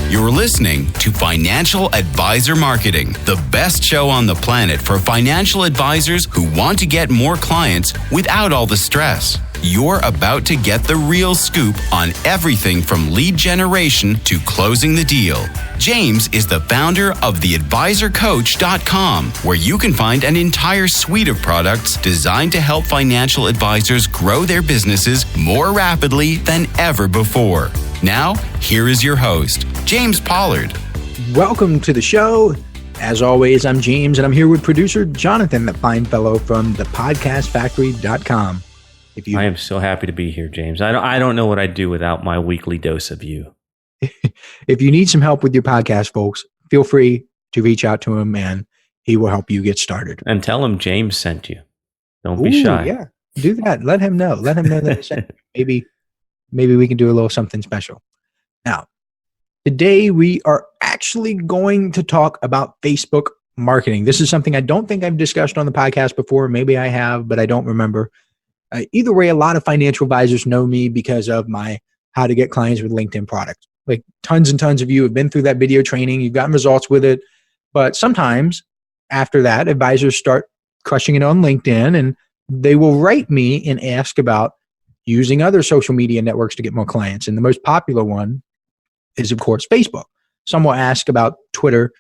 You're listening to Financial Advisor Marketing, the best show on the planet for financial advisors who want to get more clients without all the stress. You're about to get the real scoop on everything from lead generation to closing the deal. James is the founder of theadvisorcoach.com, where you can find an entire suite of products designed to help financial advisors grow their businesses more rapidly than ever before. Now, here is your host, James Pollard. Welcome to the show. As always, I'm James, and I'm here with producer Jonathan, the fine fellow from thepodcastfactory.com. I am so happy to be here, James. I don't know what I'd do without my weekly dose of you. If you need some help with your podcast, folks, feel free to reach out to him, and he will help you get started. And tell him James sent you. Don't be shy. Yeah, do that. Let him know. Let him know that he sent you. Maybe we can do a little something special. Now, today we are actually going to talk about Facebook marketing. This is something I don't think I've discussed on the podcast before. Maybe I have, but I don't remember. Either way, a lot of financial advisors know me because of my How to Get Clients with LinkedIn product. Like tons and tons of you have been through that video training. You've gotten results with it. But sometimes after that, advisors start crushing it on LinkedIn, and they will write me and ask about using other social media networks to get more clients. And the most popular one is, of course, Facebook. Some will ask about Twitter,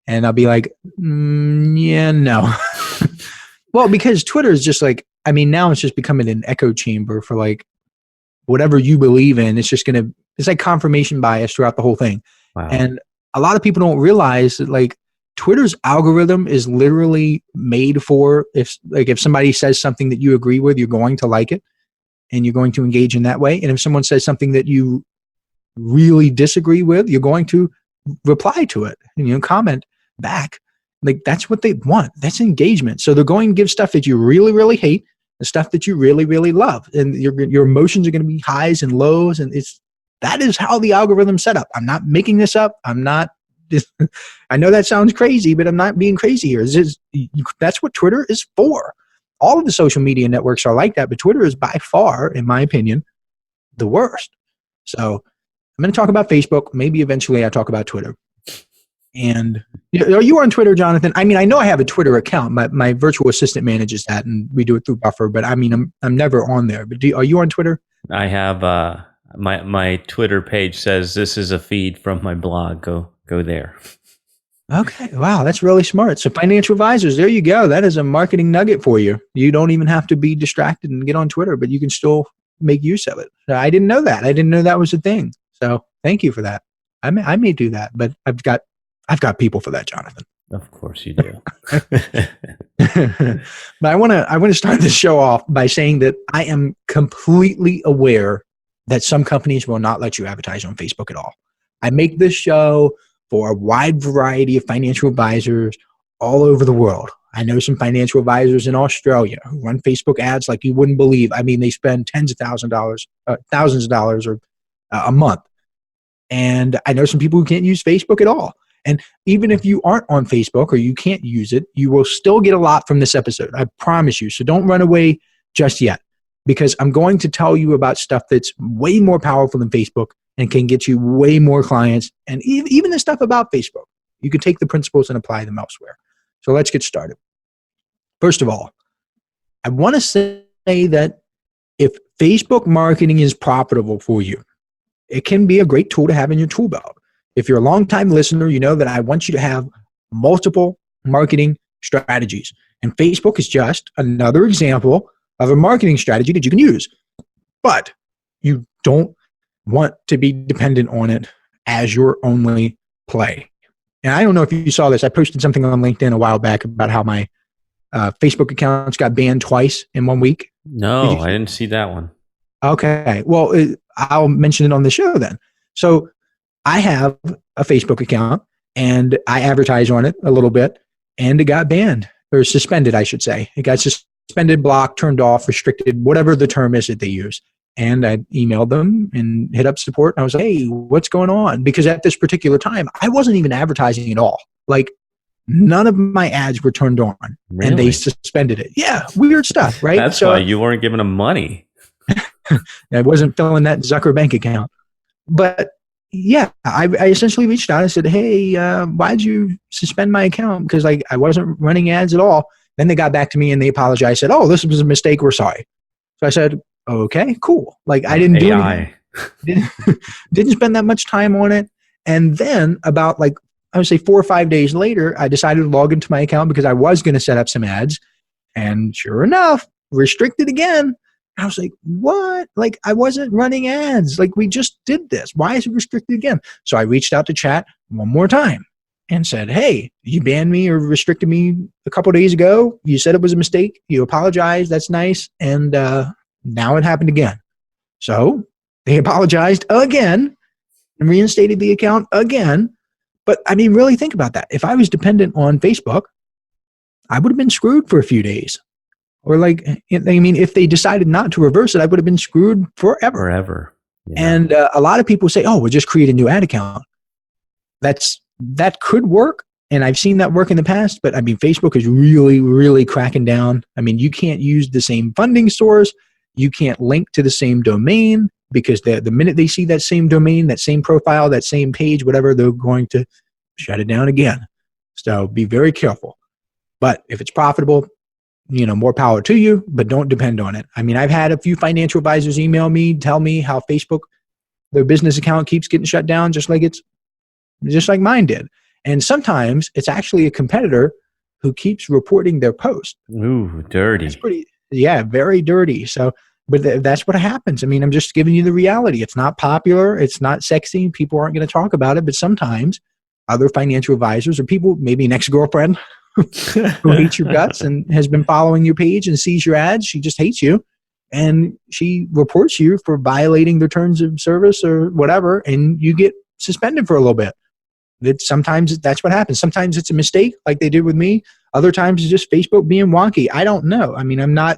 and I'll be like, yeah, no. Well, because Twitter is just like, now it's just becoming an echo chamber for like whatever you believe in. It's like confirmation bias throughout the whole thing. Wow. And a lot of people don't realize that like Twitter's algorithm is literally made for if somebody says something that you agree with, you're going to like it and you're going to engage in that way. And if someone says something that you really disagree with, you're going to reply to it and comment back. Like that's what they want. That's engagement. So they're going to give stuff that you really, really hate and stuff that you really, really love. And your emotions are going to be highs and lows. And that is how the algorithm's set up. I'm not making this up. I know that sounds crazy, but I'm not being crazy here. That's what Twitter is for. All of the social media networks are like that, but Twitter is by far, in my opinion, the worst. So I'm going to talk about Facebook. Maybe eventually I talk about Twitter. And are you on Twitter, Jonathan? I know I have a Twitter account. My virtual assistant manages that, and we do it through Buffer. But I'm never on there. But are you on Twitter? I have my Twitter page says this is a feed from my blog. Go there. Okay. Wow, that's really smart. So financial advisors, there you go. That is a marketing nugget for you. You don't even have to be distracted and get on Twitter, but you can still make use of it. So I didn't know that. I didn't know that was a thing. So thank you for that. I may do that, but I've got people for that, Jonathan. Of course you do. But I want to start this show off by saying that I am completely aware that some companies will not let you advertise on Facebook at all. I make this show for a wide variety of financial advisors all over the world. I know some financial advisors in Australia who run Facebook ads like you wouldn't believe. They spend thousands of dollars a month. And I know some people who can't use Facebook at all. And even if you aren't on Facebook or you can't use it, you will still get a lot from this episode. I promise you. So don't run away just yet, because I'm going to tell you about stuff that's way more powerful than Facebook and can get you way more clients. And even the stuff about Facebook, you can take the principles and apply them elsewhere. So let's get started. First of all, I want to say that if Facebook marketing is profitable for you, it can be a great tool to have in your tool belt. If you're a longtime listener, you know that I want you to have multiple marketing strategies. And Facebook is just another example of a marketing strategy that you can use. But you don't want to be dependent on it as your only play. And I don't know if you saw this. I posted something on LinkedIn a while back about how my Facebook accounts got banned twice in 1 week. No, I didn't see that one. Okay. Well, I'll mention it on the show then. So I have a Facebook account and I advertise on it a little bit, and it got banned, or suspended, I should say. It got suspended, blocked, turned off, restricted, whatever the term is that they use. And I emailed them and hit up support. And I was like, hey, what's going on? Because at this particular time, I wasn't even advertising at all. Like none of my ads were turned on. Really? And they suspended it. Yeah, weird stuff, right? That's why you weren't giving them money. I wasn't filling that Zucker bank account. But Yeah, I essentially reached out. I said, hey, why'd you suspend my account? Because I wasn't running ads at all. Then they got back to me and they apologized. Said, oh, this was a mistake. We're sorry. So I said, okay, cool. Like I didn't do anything. Didn't spend that much time on it. And then about I would say 4 or 5 days later, I decided to log into my account because I was going to set up some ads. And sure enough, restricted again. I was like, what? Like, I wasn't running ads. Like, we just did this. Why is it restricted again? So I reached out to chat one more time and said, hey, you banned me or restricted me a couple of days ago. You said it was a mistake. You apologized. That's nice. And now it happened again. So they apologized again and reinstated the account again. But I mean, really think about that. If I was dependent on Facebook, I would have been screwed for a few days. Or if they decided not to reverse it, I would have been screwed forever. Forever. Yeah. And a lot of people say, oh, we'll just create a new ad account. That could work. And I've seen that work in the past. But I mean, Facebook is really, really cracking down. I mean, you can't use the same funding source. You can't link to the same domain because the minute they see that same domain, that same profile, that same page, whatever, they're going to shut it down again. So be very careful. But if it's profitable, more power to you, but don't depend on it. I mean, I've had a few financial advisors email me, tell me how Facebook, their business account keeps getting shut down, just like mine did. And sometimes it's actually a competitor who keeps reporting their post. Ooh, dirty. That's very dirty. So, but that's what happens. I mean, I'm just giving you the reality. It's not popular. It's not sexy. People aren't going to talk about it, but sometimes other financial advisors or people, maybe an ex-girlfriend, who hates your guts and has been following your page and sees your ads. She just hates you. And she reports you for violating their terms of service or whatever. And you get suspended for a little bit. Sometimes that's what happens. Sometimes it's a mistake like they did with me. Other times it's just Facebook being wonky. I don't know. I mean, I'm not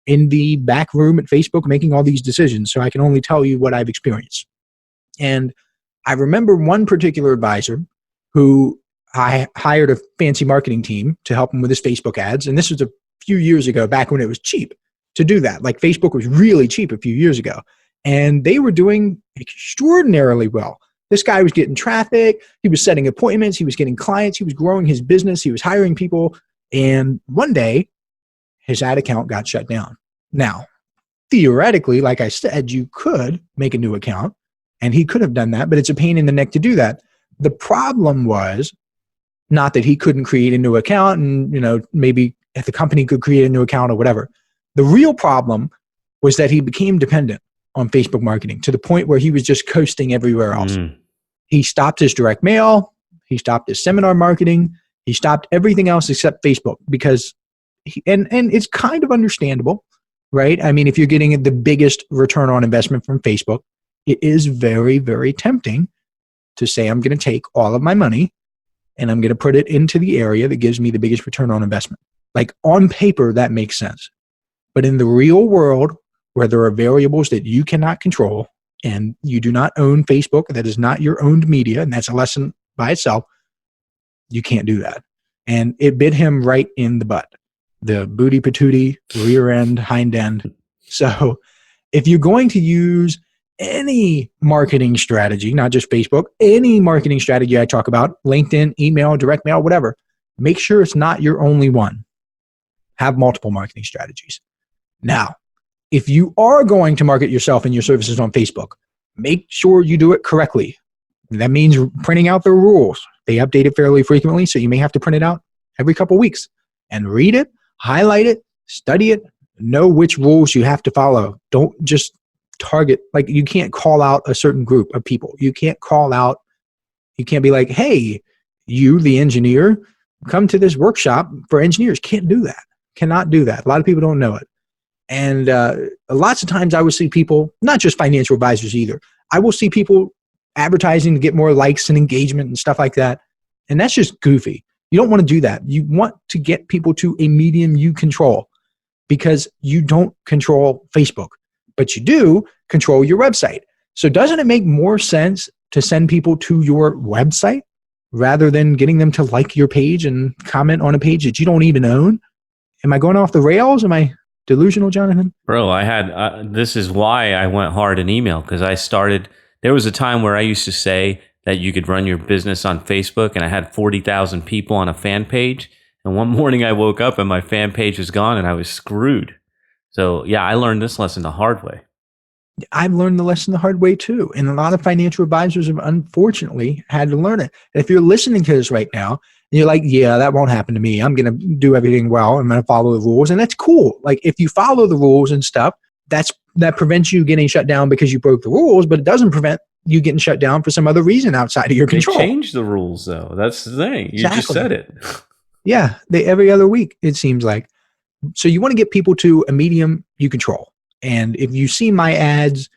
in the back room at Facebook making all these decisions. So I can only tell you what I've experienced. And I remember one particular advisor who I hired a fancy marketing team to help him with his Facebook ads. And this was a few years ago, back when it was cheap to do that. Like Facebook was really cheap a few years ago. And they were doing extraordinarily well. This guy was getting traffic. He was setting appointments. He was getting clients. He was growing his business. He was hiring people. And one day, his ad account got shut down. Now, theoretically, like I said, you could make a new account. And he could have done that. But it's a pain in the neck to do that. The problem was, not that he couldn't create a new account and, maybe if the company could create a new account or whatever. The real problem was that he became dependent on Facebook marketing to the point where he was just coasting everywhere else. He stopped his direct mail. He stopped his seminar marketing. He stopped everything else except Facebook because, and it's kind of understandable, right? I mean, if you're getting the biggest return on investment from Facebook, it is very, very tempting to say, I'm going to take all of my money and I'm going to put it into the area that gives me the biggest return on investment. Like on paper, that makes sense. But in the real world, where there are variables that you cannot control and you do not own Facebook, that is not your owned media, and that's a lesson by itself, you can't do that. And it bit him right in the butt. The booty patootie, rear end, hind end. So if you're going to use any marketing strategy, not just Facebook, any marketing strategy I talk about, LinkedIn, email, direct mail, whatever, make sure it's not your only one. Have multiple marketing strategies. Now, if you are going to market yourself and your services on Facebook, make sure you do it correctly. That means printing out the rules. They update it fairly frequently, so you may have to print it out every couple of weeks and read it, highlight it, study it, know which rules you have to follow. Don't just target, like you can't call out a certain group of people. You can't be like, hey, you, the engineer, come to this workshop for engineers. Can't do that. Cannot do that. A lot of people don't know it. And lots of times I will see people, not just financial advisors either, I will see people advertising to get more likes and engagement and stuff like that. And that's just goofy. You don't want to do that. You want to get people to a medium you control because you don't control Facebook, but you do control your website. So doesn't it make more sense to send people to your website rather than getting them to like your page and comment on a page that you don't even own? Am I going off the rails? Am I delusional, Jonathan? Bro, I had this is why I went hard in email, because I started There was a time where I used to say that you could run your business on Facebook, and I had 40,000 people on a fan page. And one morning I woke up and my fan page was gone and I was screwed. So yeah, I learned this lesson the hard way. I've learned the lesson the hard way too. And a lot of financial advisors have unfortunately had to learn it. And if you're listening to this right now, and you're like, yeah, that won't happen to me. I'm going to do everything well. I'm going to follow the rules. And that's cool. Like if you follow the rules and stuff, that prevents you getting shut down because you broke the rules, but it doesn't prevent you getting shut down for some other reason outside of your control. They changed the rules though. That's the thing. You just said it. Yeah. Every other week, it seems like. So you want to get people to a medium you control. And if you see my ads,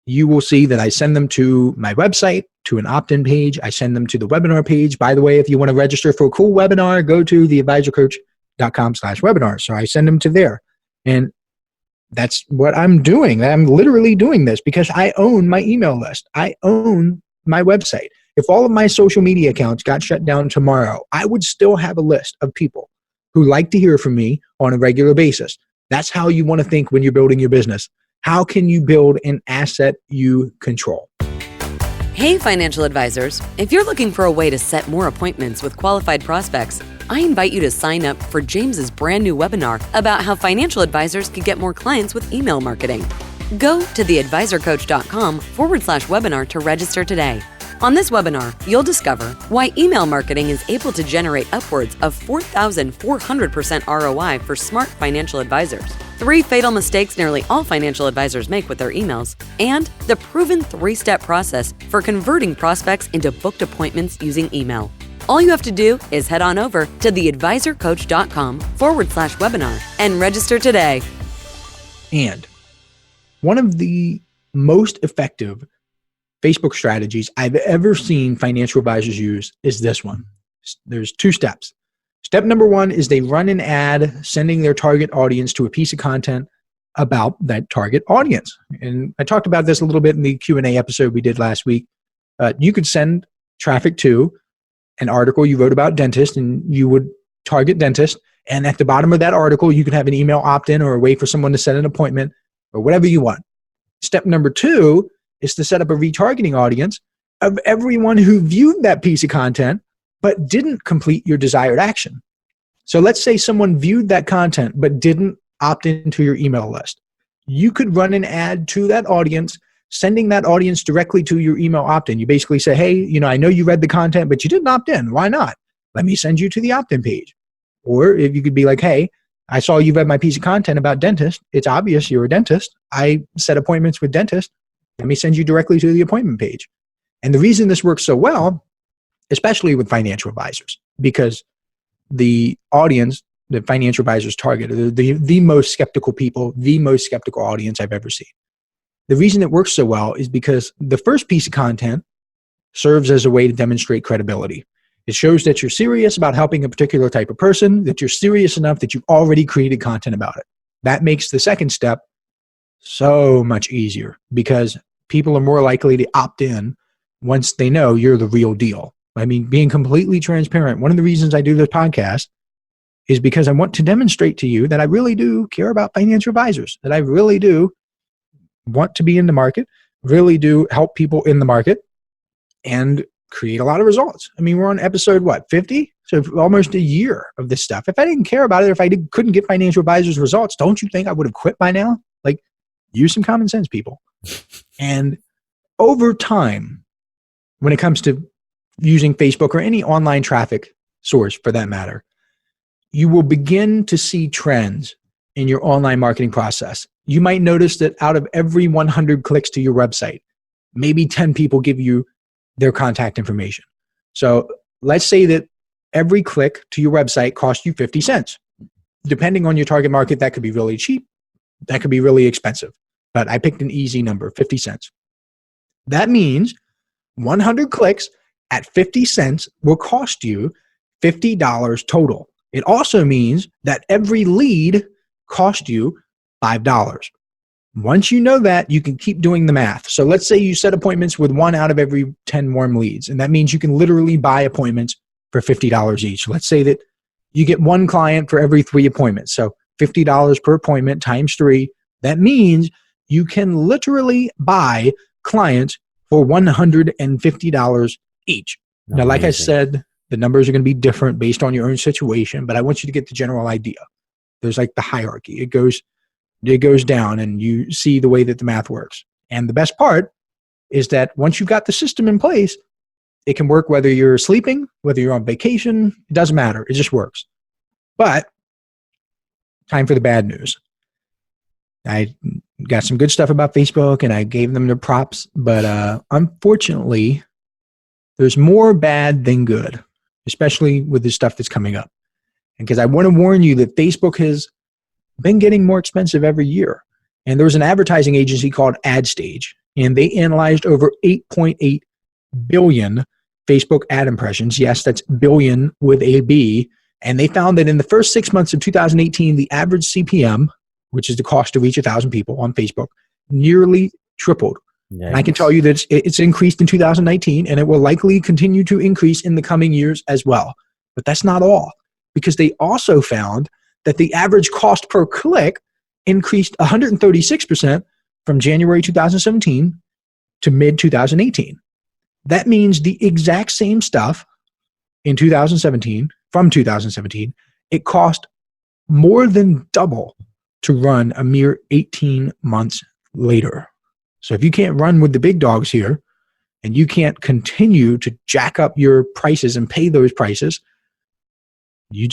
you will see that I send them to my website, to an opt-in page. I send them to the webinar page. By the way, if you want to register for a cool webinar, go to theadvisorcoach.com/webinar. So I send them to there. And that's what I'm doing. I'm literally doing this because I own my email list. I own my website. If all of my social media accounts got shut down tomorrow, I would still have a list of people who like to hear from me on a regular basis. That's how you want to think when you're building your business. How can you build an asset you control? Hey, financial advisors. If you're looking for a way to set more appointments with qualified prospects, I invite you to sign up for James's brand new webinar about how financial advisors can get more clients with email marketing. Go to theadvisorcoach.com/webinar to register today. On this webinar, you'll discover why email marketing is able to generate upwards of 4,400% ROI for smart financial advisors, 3 fatal mistakes nearly all financial advisors make with their emails, and the proven 3-step process for converting prospects into booked appointments using email. All you have to do is head on over to theadvisorcoach.com/webinar and register today. And one of the most effective Facebook strategies I've ever seen financial advisors use is this one. There's 2 steps. Step number 1 is they run an ad sending their target audience to a piece of content about that target audience. And I talked about this a little bit in the Q&A episode we did last week. You could send traffic to an article you wrote about dentist, and you would target dentist. And at the bottom of that article, you could have an email opt-in or a way for someone to set an appointment or whatever you want. Step number 2 is to set up a retargeting audience of everyone who viewed that piece of content but didn't complete your desired action. So let's say someone viewed that content but didn't opt into your email list. You could run an ad to that audience, sending that audience directly to your email opt-in. You basically say, hey, I know you read the content, but you didn't opt in. Why not? Let me send you to the opt-in page. Or if you could be like, hey, I saw you read my piece of content about dentist. It's obvious you're a dentist. I set appointments with dentists. Let me send you directly to the appointment page. And the reason this works so well, especially with financial advisors, because the audience that financial advisors target are the most skeptical people, the most skeptical audience I've ever seen. The reason it works so well is because the first piece of content serves as a way to demonstrate credibility. It shows that you're serious about helping a particular type of person, that you're serious enough that you've already created content about it. That makes the second step so much easier because people are more likely to opt in once they know you're the real deal. I mean, being completely transparent, one of the reasons I do this podcast is because I want to demonstrate to you that I really do care about financial advisors, that I really do want to be in the market, really do help people in the market, and create a lot of results. I mean, we're on episode, 50? So almost a year of this stuff. If I didn't care about it, if I couldn't get financial advisors results, don't you think I would have quit by now? Like, use some common sense, people. And over time, when it comes to using Facebook or any online traffic source for that matter, you will begin to see trends in your online marketing process. You might notice that out of every 100 clicks to your website, maybe 10 people give you their contact information. So let's say that every click to your website costs you 50 cents. Depending on your target market, that could be really cheap. That could be really expensive. But I picked an easy number, 50 cents. That means 100 clicks at 50 cents will cost you $50 total. It also means that every lead cost you $5. Once you know that, you can keep doing the math. So let's say you set appointments with 1 out of every 10 warm leads, and that means you can literally buy appointments for $50 each. Let's say that you get 1 client for every 3 appointments. So $50 per appointment times 3. That means you can literally buy clients for $150 each. Now, like I said, the numbers are going to be different based on your own situation, but I want you to get the general idea. There's like the hierarchy. It goes down, and you see the way that the math works. And the best part is that once you've got the system in place, it can work whether you're sleeping, whether you're on vacation. It doesn't matter. It just works. But time for the bad news. I got some good stuff about Facebook, and I gave them their props. But unfortunately, there's more bad than good, especially with the stuff that's coming up. And because I want to warn you that Facebook has been getting more expensive every year. And there was an advertising agency called AdStage, and they analyzed over 8.8 billion Facebook ad impressions. Yes, that's billion with a B. And they found that in the first 6 months of 2018, the average CPM, which is the cost to reach 1,000 people on Facebook, nearly tripled. And I can tell you that it's increased in 2019, and it will likely continue to increase in the coming years as well. But that's not all, because they also found that the average cost per click increased 136% from January 2017 to mid-2018. That means the exact same stuff in 2017, from 2017, it cost more than double to run a mere 18 months later. So if you can't run with the big dogs here, and you can't continue to jack up your prices and pay those prices, you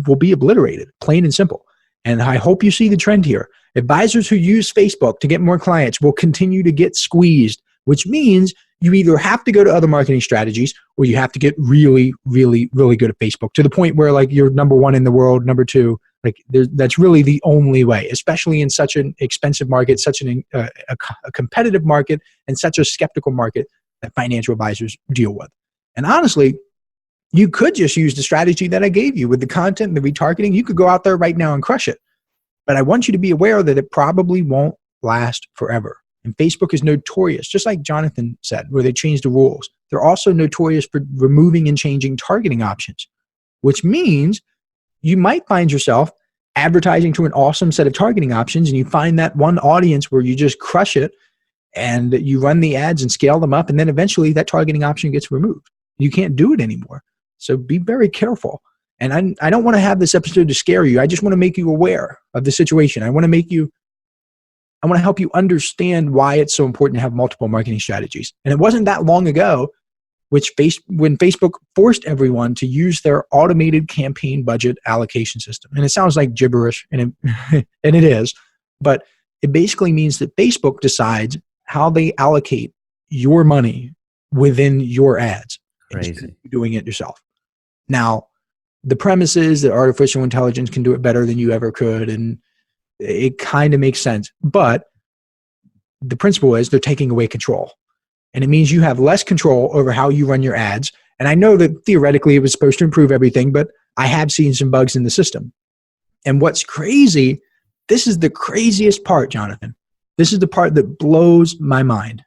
will be obliterated, plain and simple. And I hope you see the trend here. Advisors who use Facebook to get more clients will continue to get squeezed, which means you either have to go to other marketing strategies, or you have to get really, really, really good at Facebook to the point where like you're number one in the world, number two. Like that's really the only way, especially in such an expensive market, such a competitive market, and such a skeptical market that financial advisors deal with. And honestly, you could just use the strategy that I gave you with the content and the retargeting. You could go out there right now and crush it. But I want you to be aware that it probably won't last forever. And Facebook is notorious, just like Jonathan said, where they changed the rules. They're also notorious for removing and changing targeting options, which means you might find yourself advertising to an awesome set of targeting options, and you find that one audience where you just crush it, and you run the ads and scale them up, and then eventually that targeting option gets removed. You can't do it anymore. So be very careful. And I don't want to have this episode to scare you. I just want to make you aware of the situation. I want to help you understand why it's so important to have multiple marketing strategies. And it wasn't that long ago when Facebook forced everyone to use their automated campaign budget allocation system. And it sounds like gibberish, and it is, but it basically means that Facebook decides how they allocate your money within your ads. Crazy. Doing it yourself. Now, the premise is that artificial intelligence can do it better than you ever could, and it kind of makes sense. But the principle is they're taking away control. And it means you have less control over how you run your ads. And I know that theoretically it was supposed to improve everything, but I have seen some bugs in the system. And what's crazy, this is the craziest part, Jonathan. This is the part that blows my mind.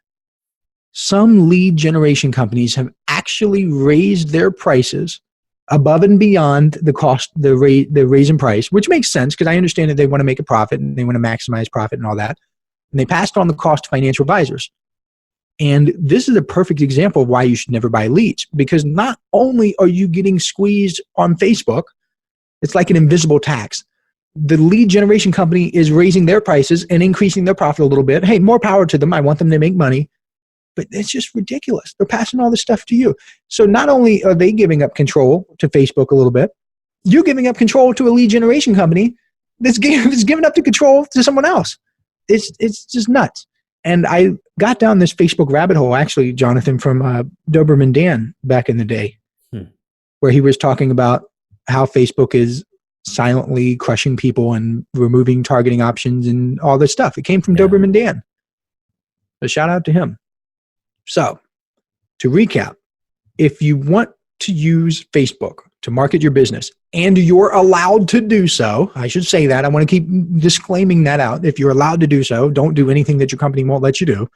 Some lead generation companies have actually raised their prices above and beyond the cost, the raise in price, which makes sense because I understand that they want to make a profit and they want to maximize profit and all that. And they passed on the cost to financial advisors. And this is a perfect example of why you should never buy leads, because not only are you getting squeezed on Facebook, it's like an invisible tax. The lead generation company is raising their prices and increasing their profit a little bit. Hey, more power to them. I want them to make money. But it's just ridiculous. They're passing all this stuff to you. So not only are they giving up control to Facebook a little bit, you're giving up control to a lead generation company that's giving up the control to someone else. It's just nuts. And I got down this Facebook rabbit hole, actually, Jonathan, from Doberman Dan back in the day, where he was talking about how Facebook is silently crushing people and removing targeting options and all this stuff. It came from Doberman Dan. So shout out to him. So to recap, if you want to use Facebook to market your business, and you're allowed to do so, I should say that. I want to keep disclaiming that out. If you're allowed to do so, don't do anything that your company won't let you do.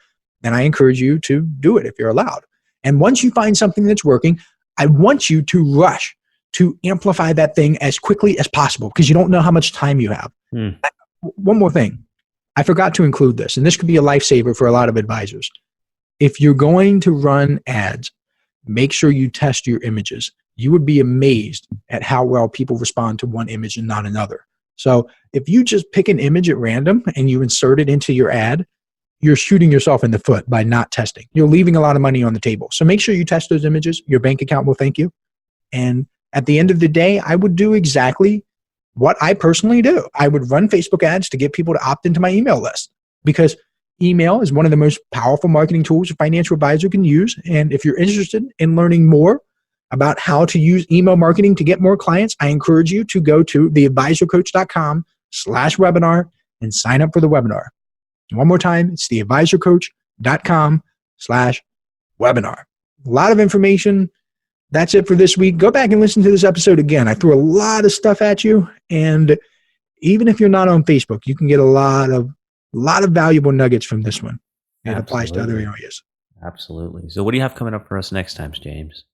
And I encourage you to do it if you're allowed. And once you find something that's working, I want you to rush to amplify that thing as quickly as possible because you don't know how much time you have. One more thing. I forgot to include this, and this could be a lifesaver for a lot of advisors. if you're going to run ads, make sure you test your images. You would be amazed at how well people respond to one image and not another. So if you just pick an image at random and you insert it into your ad, you're shooting yourself in the foot by not testing. You're leaving a lot of money on the table. So make sure you test those images. Your bank account will thank you. And at the end of the day, I would do exactly what I personally do. I would run Facebook ads to get people to opt into my email list, because email is one of the most powerful marketing tools a financial advisor can use. And if you're interested in learning more about how to use email marketing to get more clients, I encourage you to go to theadvisorcoach.com/webinar and sign up for the webinar. One more time, it's theadvisorcoach.com/webinar. A lot of information. That's it for this week. Go back and listen to this episode again. I threw a lot of stuff at you, and even if you're not on Facebook, you can get a lot of valuable nuggets from this one. It applies to other areas. Absolutely. So what do you have coming up for us next time, James?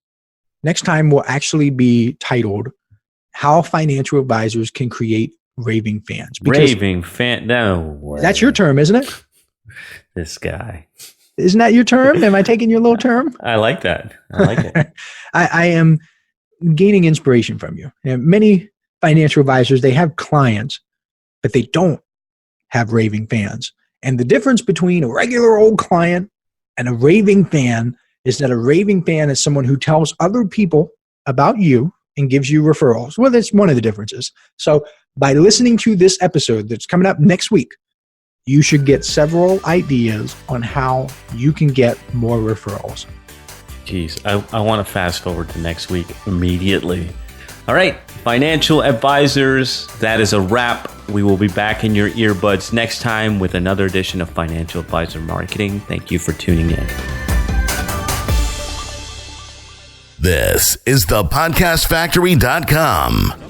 Next time will actually be titled How Financial Advisors Can Create Raving Fans. Raving fan? No way. That's your term, isn't it? This guy. Isn't that your term? Am I taking your little term? I like that. I like it. I am gaining inspiration from you. And many financial advisors, they have clients, but they don't have raving fans. And the difference between a regular old client and a raving fan is that a raving fan is someone who tells other people about you and gives you referrals. Well, that's one of the differences. So by listening to this episode that's coming up next week, you should get several ideas on how you can get more referrals. Jeez, I want to fast forward to next week immediately. All right, financial advisors, that is a wrap. We will be back in your earbuds next time with another edition of Financial Advisor Marketing. Thank you for tuning in. This is thepodcastfactory.com.